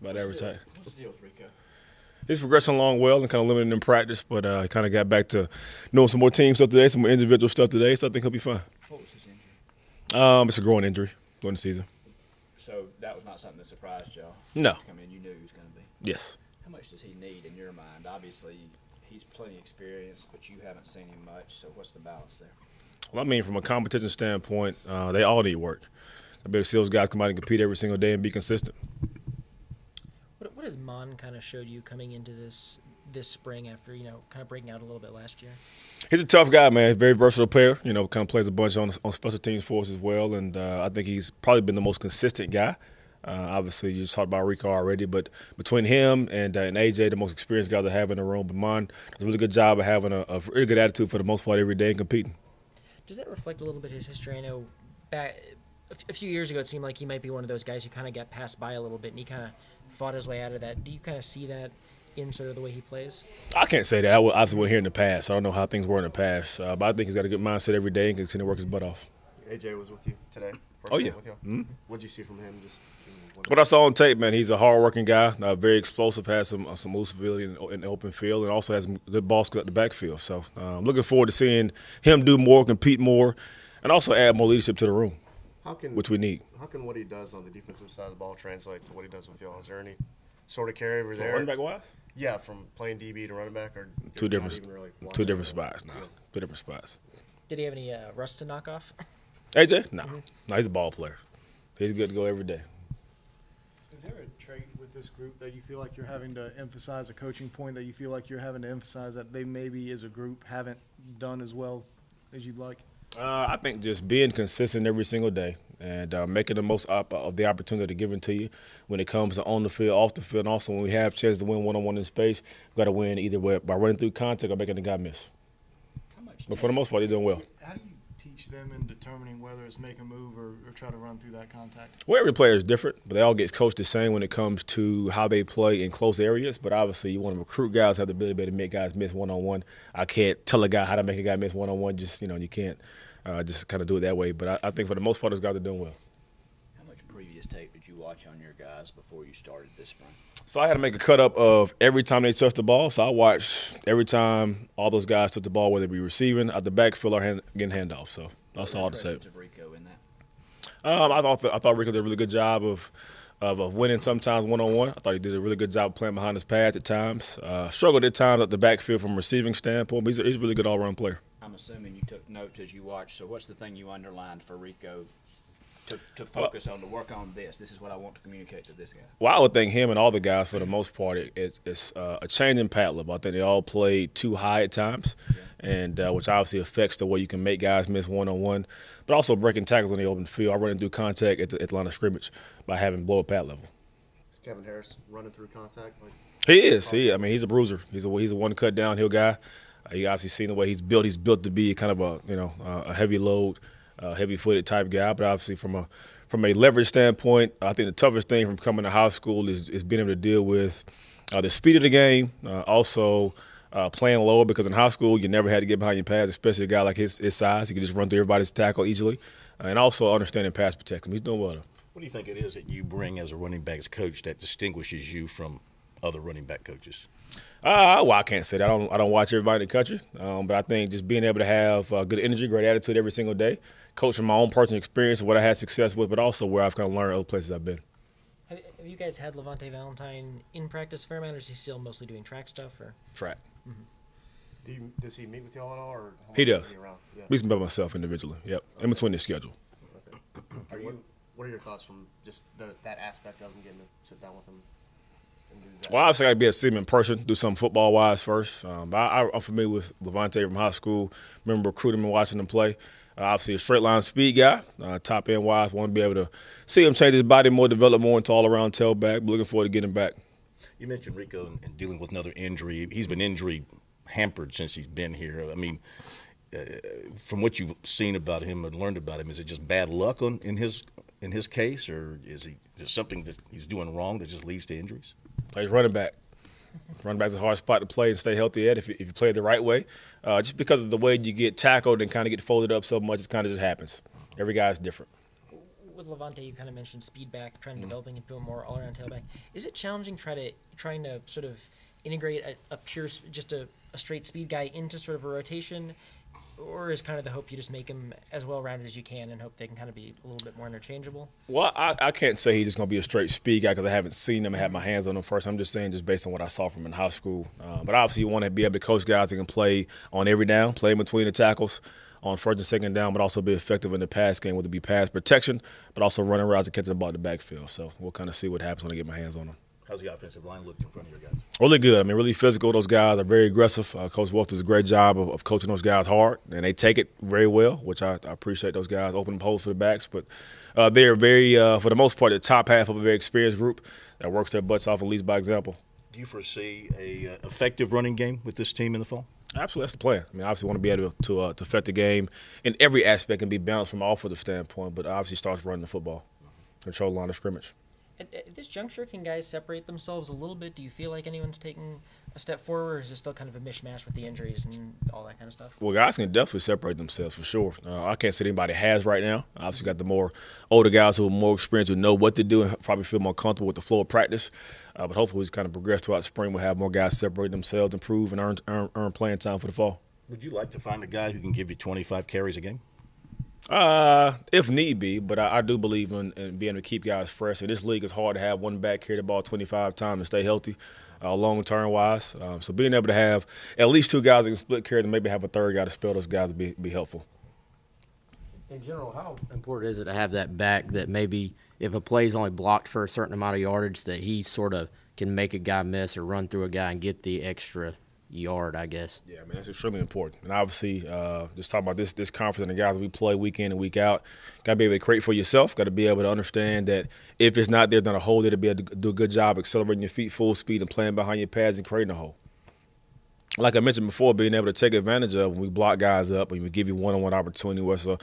About every time. What's the deal with Rico? He's progressing along well and kind of limited in practice, but kind of got back to knowing some more team stuff today, some more individual stuff today, so I think he'll be fine. What was his injury? It's a growing injury during the season. So that was not something that surprised y'all? No. I mean, you knew he was going to be. Yes. How much does he need in your mind? Obviously, he's plenty experienced, but you haven't seen him much, so what's the balance there? Well, I mean, from a competition standpoint, they all need work. I better see those guys come out and compete every single day and be consistent. What has Mon kind of showed you coming into this spring after, kind of breaking out a little bit last year? He's a tough guy, man. Very versatile player. Kind of plays a bunch on special teams for us as well, and I think he's probably been the most consistent guy. Obviously, you just talked about Rico already, but between him and AJ, the most experienced guys I have in the room, but Mon does a really good job of having a really good attitude for the most part every day and competing. Does that reflect a little bit his history? I know back a few years ago it seemed like he might be one of those guys who kind of got passed by a little bit, and he kind of fought his way out of that. Do you kind of see that in sort of the way he plays? I can't say that. I obviously wasn't here in the past, so I don't know how things were in the past. But I think he's got a good mindset every day and continue to work his butt off. AJ was with you today. Oh, yeah. Mm-hmm. What did you see from him? What I saw on tape, man, he's a hard-working guy, very explosive, has some loose ability in the open field, and also has some good ball skills at the backfield. So I'm looking forward to seeing him do more, compete more, and also add more leadership to the room, which we need. How can what he does on the defensive side of the ball translate to what he does with y'all? Is there any sort of carryover there? Running back-wise? Yeah, from playing DB to running back? Or two different spots. No, two different spots. Did he have any rust to knock off? AJ? No. No, he's a ball player. He's good to go every day. Is there a trait with this group that you feel like you're having to emphasize, a coaching point that you feel like you're having to emphasize that they maybe as a group haven't done as well as you'd like? I think just being consistent every single day and making the most of the opportunity given to you when it comes to on the field, off the field, and also when we have a chance to win one-on-one in space, we've got to win either way by running through contact or making the guy miss. But for the most part, they're doing well. How do you teach them in determining whether it's make a move or try to run through that contact? Well, every player is different, but they all get coached the same when it comes to how they play in close areas. But obviously, you want to recruit guys, have the ability to make guys miss one-on-one. I can't tell a guy how to make a guy miss one-on-one. Just, you can't just kind of do it that way. But I think for the most part, those guys are doing well. How much previous tape did you watch on your guys before you started this spring? So I had to make a cut-up of every time they touched the ball. So I watched every time all those guys took the ball, whether it be receiving, at the backfield, or getting handoffs. So that's all to say. Of Rico in that? I thought Rico did a really good job of winning sometimes one-on-one. I thought he did a really good job playing behind his pads at times. Struggled at times at the backfield from a receiving standpoint, but he's a really good all-around player. I'm assuming you took notes as you watched. So what's the thing you underlined for Rico to focus on, to work on this? This is what I want to communicate to this guy. Well, I would think him and all the guys, for the most part, it's a change in pad level. I think they all played too high at times, and which obviously affects the way you can make guys miss one-on-one, but also breaking tackles on the open field. I running through contact at the line of scrimmage by having blow-up pad level. Is Kevin Harris running through contact? He is. He's a bruiser. He's a one-cut downhill guy. You obviously seen the way he's built. He's built to be kind of a heavy load, heavy-footed type guy. But obviously from a leverage standpoint, I think the toughest thing from coming to high school is being able to deal with the speed of the game, also playing lower, because in high school you never had to get behind your pads, especially a guy like his size. He could just run through everybody's tackle easily, and also understanding pass protection. He's doing well. What do you think it is that you bring as a running backs coach that distinguishes you from other running back coaches? Well, I can't say that. I don't watch everybody in the country, but I think just being able to have good energy, great attitude every single day, coach from my own personal experience, what I had success with, but also where I've kind of learned other places I've been. Have you guys had Levante Valentine in practice a fair amount, or is he still mostly doing track stuff? Or track. Mm-hmm. Does he meet with y'all at all? Or he does. Yeah. He's by myself individually. Yep. In between his schedule. Okay. What are your thoughts from just that aspect of him, getting to sit down with him? Well, obviously, I got to be able to see him in person, do something football-wise first. But I'm familiar with Levante from high school. Remember recruiting him and watching him play. Obviously, a straight-line speed guy, top-end-wise. Want to be able to see him change his body more, develop more into all-around tailback. Looking forward to getting him back. You mentioned Rico and dealing with another injury. He's been injury-hampered since he's been here. I mean, from what you've seen about him and learned about him, is it just bad luck in his case, or is there something that he's doing wrong that just leads to injuries? Plays running back. Running back's a hard spot to play and stay healthy at if you play it the right way. Just because of the way you get tackled and kind of get folded up so much, it kind of just happens. Every guy's different. with Levante, you kind of mentioned speed back, trying to developing into a more all-around tailback. Is it challenging trying to sort of integrate just a straight speed guy into sort of a rotation, or is kind of the hope you just make him as well-rounded as you can and hope they can kind of be a little bit more interchangeable? Well, I can't say he's just going to be a straight speed guy because I haven't seen him and had my hands on him first. I'm just saying just based on what I saw from him in high school. But obviously you want to be able to coach guys that can play on every down, play in between the tackles, on first and second down, but also be effective in the pass game, whether it be pass protection, but also running routes and catching the ball in the backfield. So we'll kind of see what happens when I get my hands on him. How's the offensive line look in front of your guys? Really good. I mean, really physical. Those guys are very aggressive. Coach Wolf does a great job of coaching those guys hard, and they take it very well, which I appreciate those guys opening holes for the backs. But they're very, for the most part, the top half of a very experienced group that works their butts off and leads by example. Do you foresee a effective running game with this team in the fall? Absolutely, that's the plan. I mean, obviously, want to be able to affect the game in every aspect and be balanced from an offensive standpoint, but obviously starts running the football, control the line of scrimmage. At this juncture, can guys separate themselves a little bit? Do you feel like anyone's taking a step forward, or is it still kind of a mishmash with the injuries and all that kind of stuff? Well, guys can definitely separate themselves for sure. I can't say anybody has right now. Obviously, got the more older guys who are more experienced, who know what to do and probably feel more comfortable with the flow of practice. But hopefully, as we kind of progress throughout spring, we'll have more guys separate themselves, improve, and earn playing time for the fall. Would you like to find a guy who can give you 25 carries a game? If need be, but I do believe in being able to keep guys fresh. In this league, it's hard to have one back carry the ball 25 times and stay healthy, long-term wise. So being able to have at least two guys that can split carries and maybe have a third guy to spell those guys would be helpful. In general, how important is it to have that back that maybe if a play is only blocked for a certain amount of yardage that he sort of can make a guy miss or run through a guy and get the extra yard, I guess? Yeah, I mean, that's extremely important. And obviously, just talking about this conference and the guys we play week in and week out, got to be able to create for yourself, got to be able to understand that if it's not there, then a hole there to be able to do a good job accelerating your feet full speed and playing behind your pads and creating a hole. Like I mentioned before, being able to take advantage of when we block guys up, when we give you one-on-one opportunity versus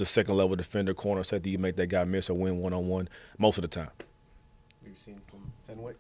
a second-level defender, corner, safety, you make that guy miss or win one-on-one most of the time. You've seen from Fenwick,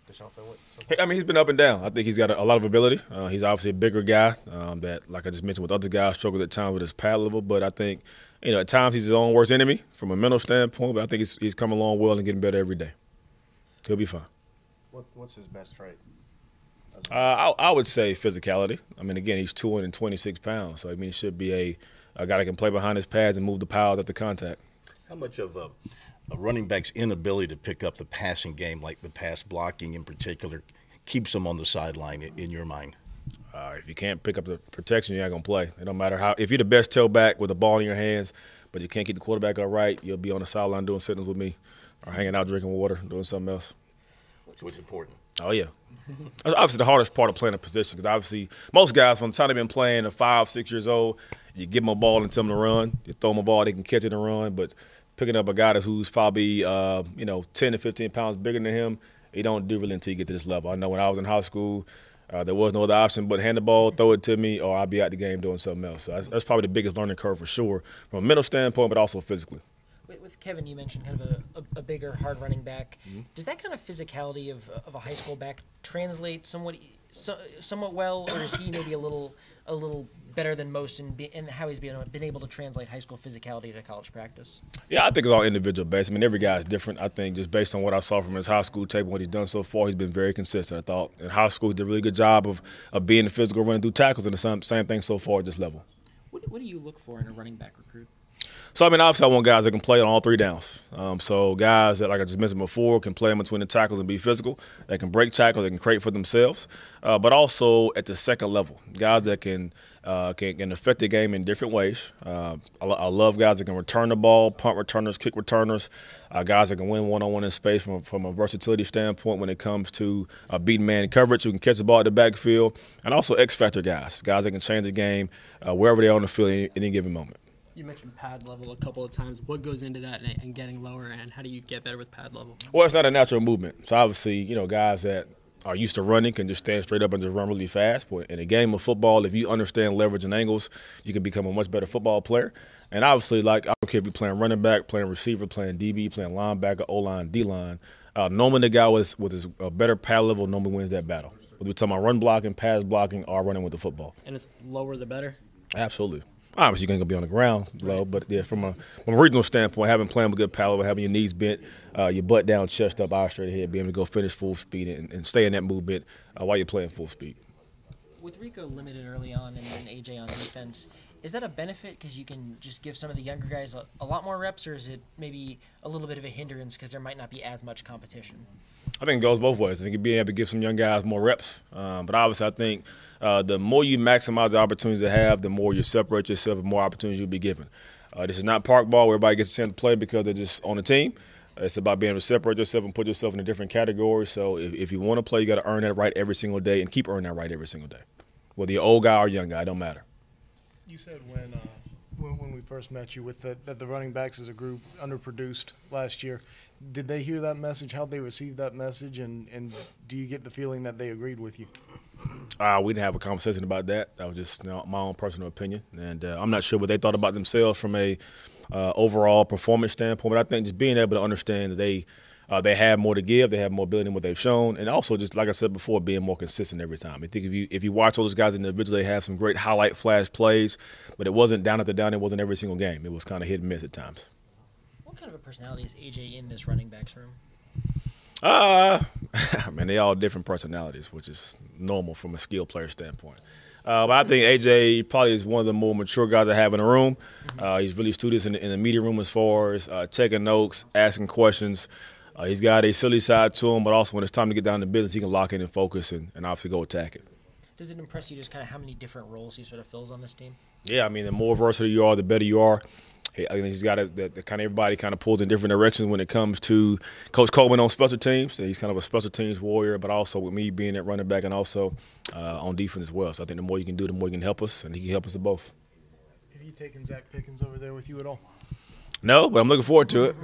Deshaun Fenwick? I mean, he's been up and down. I think he's got a lot of ability. He's obviously a bigger guy that, like I just mentioned with other guys, struggles at times with his pad level. But I think, at times he's his own worst enemy from a mental standpoint. But I think he's coming along well and getting better every day. He'll be fine. What's his best trait? I would say physicality. I mean, again, he's 226 pounds. So, I mean, he should be a guy that can play behind his pads and move the piles at the contact. How much of a running back's inability to pick up the passing game, like the pass blocking in particular, keeps him on the sideline in your mind? If you can't pick up the protection, you're not going to play. It don't matter how – if you're the best tailback with the ball in your hands, but you can't get the quarterback up right, you'll be on the sideline doing signals with me or hanging out drinking water, doing something else. So it's important. Oh, yeah. That's obviously the hardest part of playing a position because obviously most guys from the time they've been playing at 5, 6 years old, you give them a ball and tell them to run. You throw them a ball, they can catch it and run. But picking up a guy who's probably 10 to 15 pounds bigger than him, you don't do really until you get to this level. I know when I was in high school, there was no other option but hand the ball, throw it to me, or I'll be out the game doing something else. So that's probably the biggest learning curve for sure from a mental standpoint but also physically. With Kevin, you mentioned kind of a bigger, hard running back. Mm-hmm. Does that kind of physicality of a high school back translate somewhat well, or is he maybe a little better than most in how he's been able to translate high school physicality to college practice? Yeah, I think it's all individual based. I mean, every guy is different. I think just based on what I saw from his high school tape and what he's done so far, he's been very consistent. I thought in high school he did a really good job of being the physical, running through tackles, and the same thing so far at this level. What do you look for in a running back recruit? So, I mean, obviously I want guys that can play on all three downs. So guys that, like I just mentioned before, can play in between the tackles and be physical. They can break tackles, they can create for themselves, but also at the second level. Guys that can affect the game in different ways. I love guys that can return the ball, punt returners, kick returners, guys that can win one-on-one in space from a versatility standpoint when it comes to beating man coverage, who can catch the ball at the backfield, and also X-factor guys that can change the game wherever they are on the field at any given moment. You mentioned pad level a couple of times. What goes into that and getting lower, and how do you get better with pad level? Well, it's not a natural movement. So obviously, guys that are used to running can just stand straight up and just run really fast. But in a game of football, if you understand leverage and angles, you can become a much better football player. And obviously, I don't care if you're playing running back, playing receiver, playing DB, playing linebacker, O-line, D-line. Normally the guy with his better pad level normally wins that battle. Whether we're talking about run blocking, pass blocking, or running with the football. And it's lower the better? Absolutely. Obviously, you're going to be on the ground low, but yeah, from a regional standpoint, having playing with good power, having your knees bent, your butt down, chest up, eyes straight ahead, being able to go finish full speed and stay in that movement while you're playing full speed. With Rico limited early on and then AJ on defense, is that a benefit because you can just give some of the younger guys a lot more reps, or is it maybe a little bit of a hindrance because there might not be as much competition? I think it goes both ways. I think being able to give some young guys more reps. But obviously, I think the more you maximize the opportunities they have, the more you separate yourself and more opportunities you'll be given. This is not park ball where everybody gets a chance to play because they're just on the team. It's about being able to separate yourself and put yourself in a different category. So if you want to play, you got to earn that right every single day and keep earning that right every single day. Whether you're old guy or young guy, it don't matter. You said when we first met you that the running backs as a group underproduced last year. Did they hear that message? How'd they receive that message? And do you get the feeling that they agreed with you? We didn't have a conversation about that. That was just my own personal opinion. And I'm not sure what they thought about themselves from a overall performance standpoint. But I think just being able to understand that they have more to give, they have more ability than what they've shown, and also just like I said before, being more consistent every time. I think if you watch all those guys individually, they have some great highlight flash plays, but it wasn't down at the down. It wasn't every single game. It was kind of hit and miss at times. What kind of a personality is AJ in this running backs room? Man, they all different personalities, which is normal from a skill player standpoint. But I think AJ probably is one of the more mature guys I have in the room. He's really studious in the media room as far as taking notes, asking questions. He's got a silly side to him, but also when it's time to get down to business, he can lock in and focus and obviously go attack it. Does it impress you just kind of how many different roles he sort of fills on this team? Yeah, I mean, the more versatile you are, the better you are. I think he's got that kind of everybody kind of pulls in different directions when it comes to Coach Coleman on special teams. So he's kind of a special teams warrior, but also with me being at running back and also on defense as well. So I think the more you can do, the more you can help us, and he can help us at both. Have you taken Zach Pickens over there with you at all? No, but I'm looking forward to it.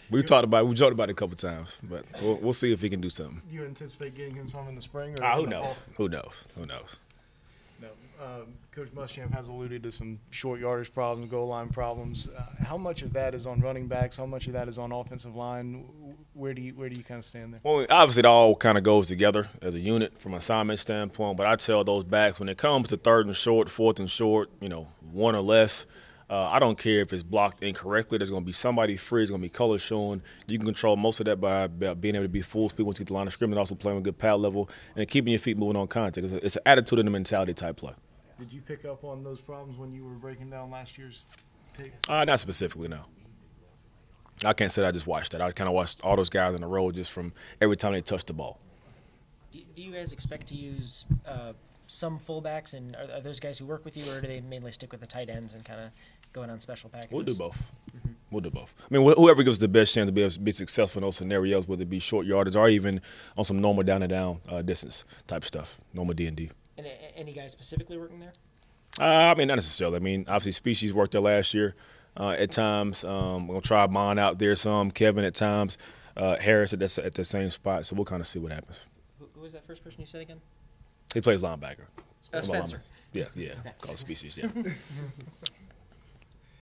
We joked about it a couple times, but we'll see if he can do something. Do you anticipate getting him some in the spring? Or Who knows? Who knows? No. Coach Muschamp has alluded to some short yardage problems, goal line problems. How much of that is on running backs? How much of that is on offensive line? Where do you kind of stand there? Well, obviously it all kind of goes together as a unit from an assignment standpoint. But I tell those backs when it comes to third and short, fourth and short, one or less. I don't care if it's blocked incorrectly. There's going to be somebody free. There's going to be color showing. You can control most of that by being able to be full speed once you get the line of scrimmage, also playing with good pad level, and keeping your feet moving on contact. It's an attitude and a mentality type play. Did you pick up on those problems when you were breaking down last year's tape? Not specifically, no. I can't say that I just watched that. I kind of watched all those guys in a row just from every time they touched the ball. Do you guys expect to use some fullbacks, and are those guys who work with you, or do they mainly stick with the tight ends and kind of going on special packages? We'll do both. We'll do both. I mean, whoever gives the best chance to be able to be successful in those scenarios, whether it be short yardage or even on some normal down-and-down distance type stuff, normal D&D. And any guys specifically working there? I mean, not necessarily. I mean, obviously, Species worked there last year at times. We're going to try Mon out there some, Kevin at times, Harris at the same spot. So we'll kind of see what happens. Who was that first person you said again? He plays linebacker. Spencer. Yeah. Okay. Called Species, yeah.